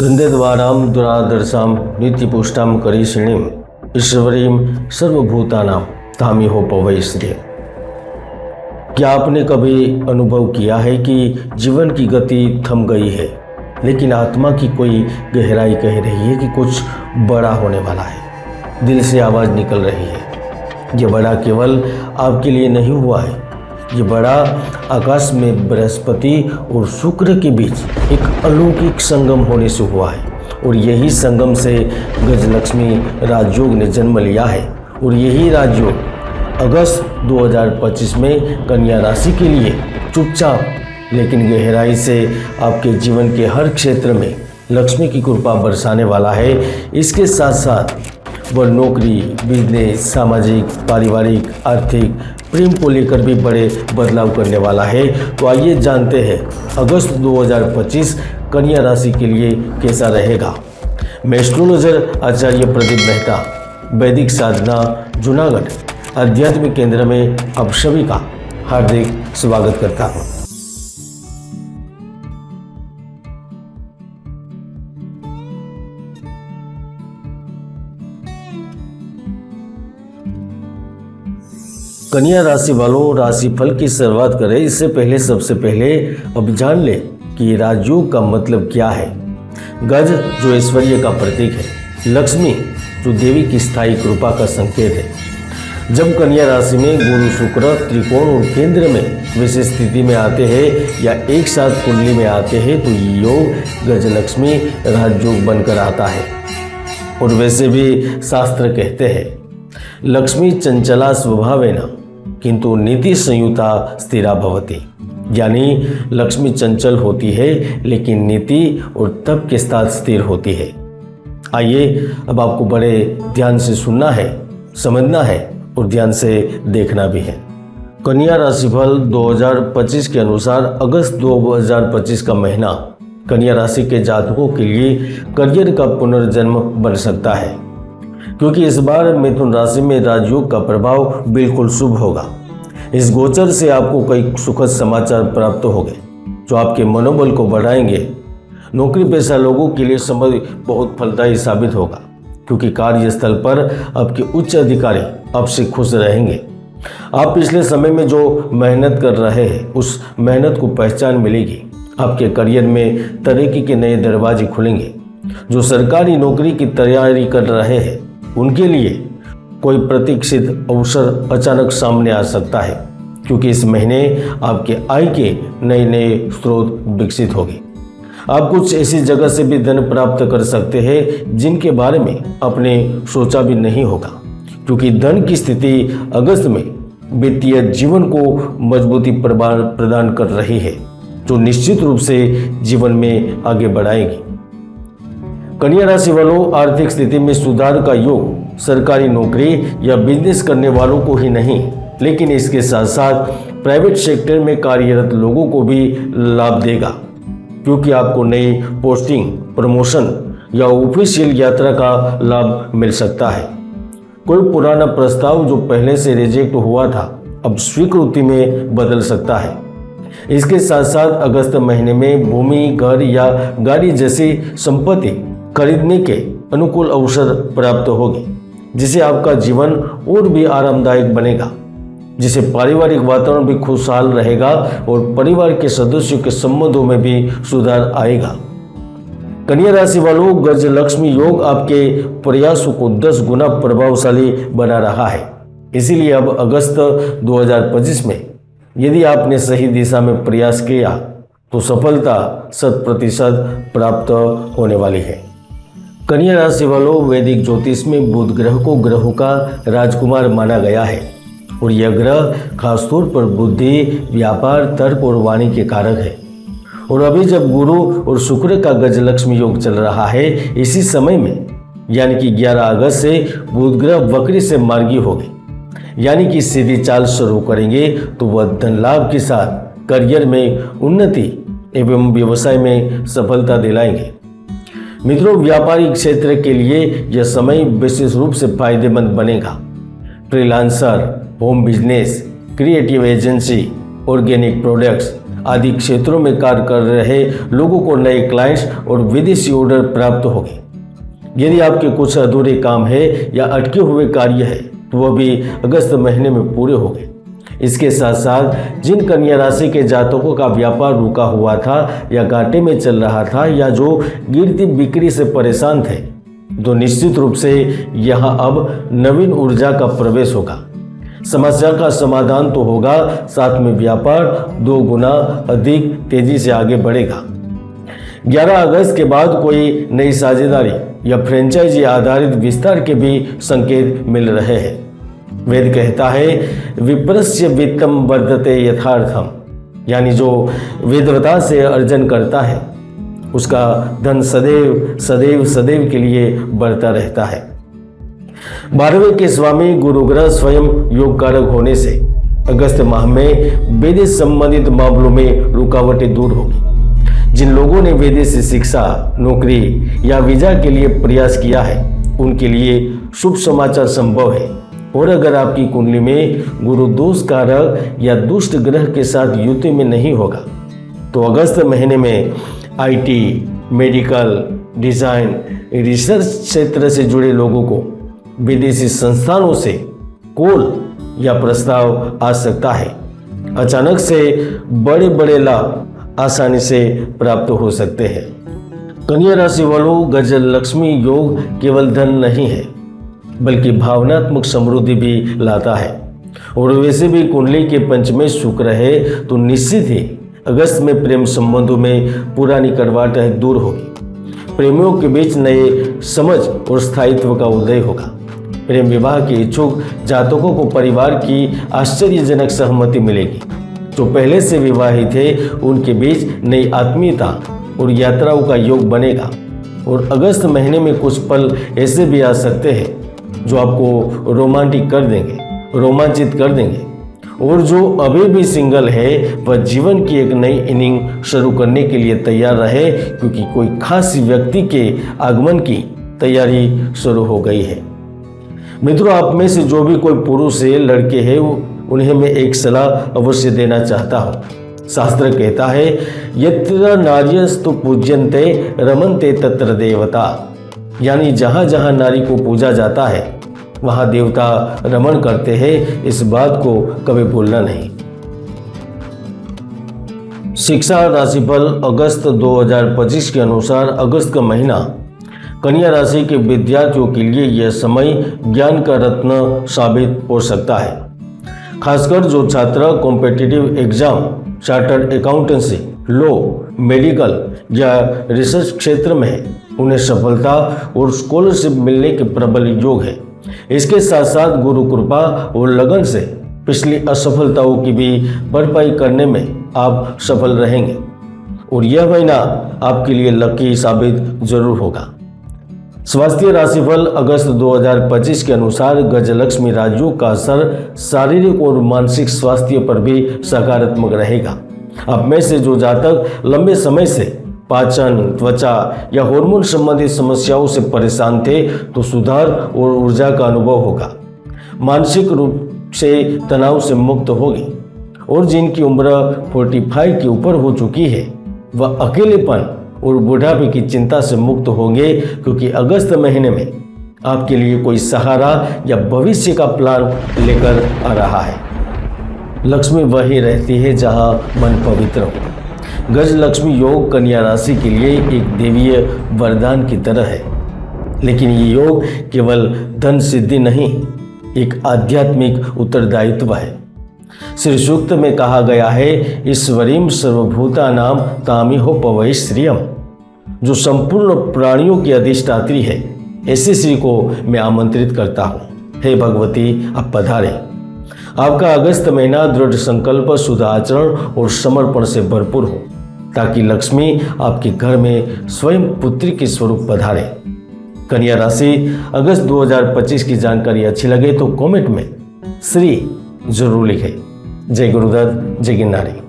गन्धद्वारां दुरादर्शां नित्यपुष्टां करीषिणीं ईश्वरीं सर्वभूतानां तामिहोपवै श्रियम्। क्या आपने कभी अनुभव किया है कि जीवन की गति थम गई है, लेकिन आत्मा की कोई गहराई कह रही है कि कुछ बड़ा होने वाला है। दिल से आवाज़ निकल रही है, ये बड़ा केवल आपके लिए नहीं हुआ है, ये बड़ा आकाश में बृहस्पति और शुक्र के बीच एक अलौकिक संगम होने से हुआ है। और यही संगम से गजलक्ष्मी राजयोग ने जन्म लिया है। और यही राजयोग अगस्त 2025 में कन्या राशि के लिए चुपचाप लेकिन गहराई से आपके जीवन के हर क्षेत्र में लक्ष्मी की कृपा बरसाने वाला है। इसके साथ साथ वह नौकरी, बिजनेस, सामाजिक, पारिवारिक, आर्थिक, प्रेम को लेकर भी बड़े बदलाव करने वाला है। तो आइए जानते हैं अगस्त 2025 कन्या राशि के लिए कैसा रहेगा। मैं एस्ट्रोलॉजर आचार्य प्रदीप मेहता, वैदिक साधना जूनागढ़ आध्यात्मिक केंद्र में आप सभी का हार्दिक स्वागत करता हूँ। कन्या राशि वालों, राशिफल की शुरुआत करें इससे पहले सबसे पहले अब जान लें कि राजयोग का मतलब क्या है। गज जो ऐश्वर्य का प्रतीक है, लक्ष्मी जो देवी की स्थायी कृपा का संकेत है। जब कन्या राशि में गुरु, शुक्र, त्रिकोण और केंद्र में विशेष स्थिति में आते हैं या एक साथ कुंडली में आते हैं तो योग गजलक्ष्मी राजयोग बनकर आता है। और वैसे भी शास्त्र कहते हैं लक्ष्मी चंचला स्वभावेन किंतु नीति संयुता स्थिरा भवति, यानी लक्ष्मी चंचल होती है लेकिन नीति और तप के साथ स्थिर होती है। आइए अब आपको बड़े ध्यान से सुनना है, समझना है और ध्यान से देखना भी है। कन्या राशिफल 2025 के अनुसार अगस्त 2025 का महीना कन्या राशि के जातकों के लिए करियर का पुनर्जन्म बन सकता है, क्योंकि इस बार मिथुन राशि में राजयोग का प्रभाव बिल्कुल शुभ होगा। इस गोचर से आपको कई सुखद समाचार प्राप्त होंगे जो आपके मनोबल को बढ़ाएंगे। नौकरी पेशा लोगों के लिए समय बहुत फलदायी साबित होगा, क्योंकि कार्यस्थल पर आपके उच्च अधिकारी आपसे खुश रहेंगे। आप पिछले समय में जो मेहनत कर रहे हैं उस मेहनत को पहचान मिलेगी। आपके करियर में तरक्की के नए दरवाजे खुलेंगे। जो सरकारी नौकरी की तैयारी कर रहे हैं उनके लिए कोई प्रतीक्षित अवसर अचानक सामने आ सकता है, क्योंकि इस महीने आपके आय के नए नए स्रोत विकसित होंगे। आप कुछ ऐसी जगह से भी धन प्राप्त कर सकते हैं जिनके बारे में आपने सोचा भी नहीं होगा, क्योंकि धन की स्थिति अगस्त में वित्तीय जीवन को मजबूती प्रदान कर रही है, जो निश्चित रूप से जीवन में आगे बढ़ाएगी। कन्या राशि वालों, आर्थिक स्थिति में सुधार का योग सरकारी नौकरी या बिजनेस करने वालों को ही नहीं, लेकिन इसके साथ साथ प्राइवेट सेक्टर में कार्यरत लोगों को भी लाभ देगा, क्योंकि आपको नई पोस्टिंग, प्रमोशन या ऑफिशियल यात्रा का लाभ मिल सकता है। कोई पुराना प्रस्ताव जो पहले से रिजेक्ट हुआ था अब स्वीकृति में बदल सकता है। इसके साथ साथ अगस्त महीने में भूमि, घर या गाड़ी जैसी संपत्ति खरीदने के अनुकूल अवसर प्राप्त होंगे, जिससे आपका जीवन और भी आरामदायक बनेगा, जिससे पारिवारिक वातावरण भी खुशहाल रहेगा और परिवार के सदस्यों के संबंधों में भी सुधार आएगा। कन्या राशि वालों, गजलक्ष्मी योग आपके प्रयासों को 10 गुना प्रभावशाली बना रहा है। इसीलिए अब अगस्त 2025 में यदि आपने सही दिशा में प्रयास किया तो सफलता 100% प्राप्त होने वाली है। कन्या राशि वालों, वैदिक ज्योतिष में बुध ग्रह को ग्रहों का राजकुमार माना गया है और यह ग्रह खासतौर पर बुद्धि, व्यापार, तर्क और वाणी के कारक है। और अभी जब गुरु और शुक्र का गजलक्ष्मी योग चल रहा है, इसी समय में यानी कि 11 अगस्त से बुध ग्रह वक्री से मार्गी हो गए, यानी कि सीधी चाल शुरू करेंगे तो वह धन लाभ के साथ करियर में उन्नति एवं व्यवसाय में सफलता दिलाएंगे। मित्रों, व्यापारिक क्षेत्र के लिए यह समय विशेष रूप से फायदेमंद बनेगा। Freelancer, home business, creative agency, organic products आदि क्षेत्रों में कार्य कर रहे लोगों को नए क्लाइंट्स और विदेशी ऑर्डर प्राप्त होंगे। यदि आपके कुछ अधूरे काम है या अटके हुए कार्य है तो वह भी अगस्त महीने में पूरे होंगे। इसके साथ साथ जिन कन्या राशि के जातकों का व्यापार रुका हुआ था या घाटे में चल रहा था या जो गिरती बिक्री से परेशान थे, तो निश्चित रूप से यहाँ अब नवीन ऊर्जा का प्रवेश होगा। समस्या का समाधान तो होगा, साथ में व्यापार 2 गुना अधिक तेजी से आगे बढ़ेगा। 11 अगस्त के बाद कोई नई साझेदारी या फ्रेंचाइजी आधारित विस्तार के भी संकेत मिल रहे हैं। वेद कहता है विप्रस्य वित्तम वर्धते यथार्थम, यानी जो विद्वता से अर्जन करता है उसका धन सदैव सदैव सदैव के लिए बढ़ता रहता है। 12वें के स्वामी गुरु ग्रह स्वयं योग कारक होने से अगस्त माह में वेद संबंधित मामलों में रुकावटें दूर होगी। जिन लोगों ने विदेशी शिक्षा, नौकरी या वीजा के लिए प्रयास किया है उनके लिए शुभ समाचार संभव है। और अगर आपकी कुंडली में गुरु दोष कारक या दुष्ट ग्रह के साथ युति में नहीं होगा तो अगस्त महीने में IT, मेडिकल, डिजाइन, रिसर्च क्षेत्र से जुड़े लोगों को विदेशी संस्थानों से कॉल या प्रस्ताव आ सकता है। अचानक से बड़े बड़े लाभ आसानी से प्राप्त हो सकते हैं। कन्या राशि वालों, गजलक्ष्मी योग केवल धन नहीं है बल्कि भावनात्मक समृद्धि भी लाता है। और वैसे भी कुंडली के पंचमें शुक्र है तो निश्चित ही अगस्त में प्रेम संबंधों में पुरानी कड़वाहट दूर होगी। प्रेमियों के बीच नए समझ और स्थायित्व का उदय होगा। प्रेम विवाह के इच्छुक जातकों को परिवार की आश्चर्यजनक सहमति मिलेगी। जो पहले से विवाहित थे उनके बीच नई आत्मीयता और यात्राओं का योग बनेगा। और अगस्त महीने में कुछ पल ऐसे भी आ सकते हैं जो आपको रोमांटिक कर देंगे, रोमांचित कर देंगे। और जो अभी भी सिंगल है वह जीवन की एक नई इनिंग शुरू करने के लिए तैयार रहे, क्योंकि कोई खास व्यक्ति के आगमन की तैयारी शुरू हो गई है। मित्रों, आप में से जो भी कोई पुरुष है, लड़के हैं, उन्हें मैं एक सलाह अवश्य देना चाहता हूँ। शास्त्र कहता है यत्र नार्यस्तु पूज्यन्ते रमन्ते तत्र देवता, यानी जहाँ जहाँ नारी को पूजा जाता है वहाँ देवता रमण करते हैं। इस बात को कभी भूलना नहीं। शिक्षा राशिफल अगस्त 2025 के अनुसार अगस्त का महीना कन्या राशि के विद्यार्थियों के लिए यह समय ज्ञान का रत्न साबित हो सकता है। खासकर जो छात्र competitive exam, chartered accountancy, law, medical या रिसर्च क्षेत्र में है उन्हें सफलता और स्कॉलरशिप मिलने के प्रबल योग है। इसके साथ साथ गुरु कृपा और लगन से पिछली असफलताओं की भी भरपाई करने में आप सफल रहेंगे। और यह महीना आपके लिए लकी साबित जरूर होगा। स्वास्थ्य राशिफल अगस्त 2025 के अनुसार गजलक्ष्मी राजयोग का असर शारीरिक और मानसिक स्वास्थ्य पर भी सकारात्मक रहेगा। आप में से जो जातक लंबे समय से पाचन, त्वचा या हार्मोन संबंधित समस्याओं से परेशान थे तो सुधार और ऊर्जा का अनुभव होगा। मानसिक रूप से तनाव से मुक्त होगी। और जिनकी उम्र 45 के ऊपर हो चुकी है वह अकेलेपन और बुढ़ापे की चिंता से मुक्त होंगे, क्योंकि अगस्त महीने में आपके लिए कोई सहारा या भविष्य का प्लान लेकर आ रहा है। लक्ष्मी वही रहती है जहां मन पवित्र हो। गज लक्ष्मी योग कन्या राशि के लिए एक देवीय वरदान की तरह है, लेकिन ये योग केवल धन सिद्धि नहीं, एक आध्यात्मिक उत्तरदायित्व है। श्री सूक्त में कहा गया है ईश्वरीम सर्वभूतानां तामिहो पवै श्रियम, जो संपूर्ण प्राणियों की अधिष्ठात्री है। ऐसे श्री को मैं आमंत्रित करता हूँ। हे भगवती, आप पधारें। आपका अगस्त महीना दृढ़ संकल्प, शुद्ध आचरण और समर्पण से भरपूर हो, ताकि लक्ष्मी आपके घर में स्वयं पुत्री के स्वरूप पधारे। कन्या राशि अगस्त 2025 की जानकारी अच्छी लगे तो कमेंट में श्री जरूर लिखें। जय गुरुदत्त, जय गिरनारी।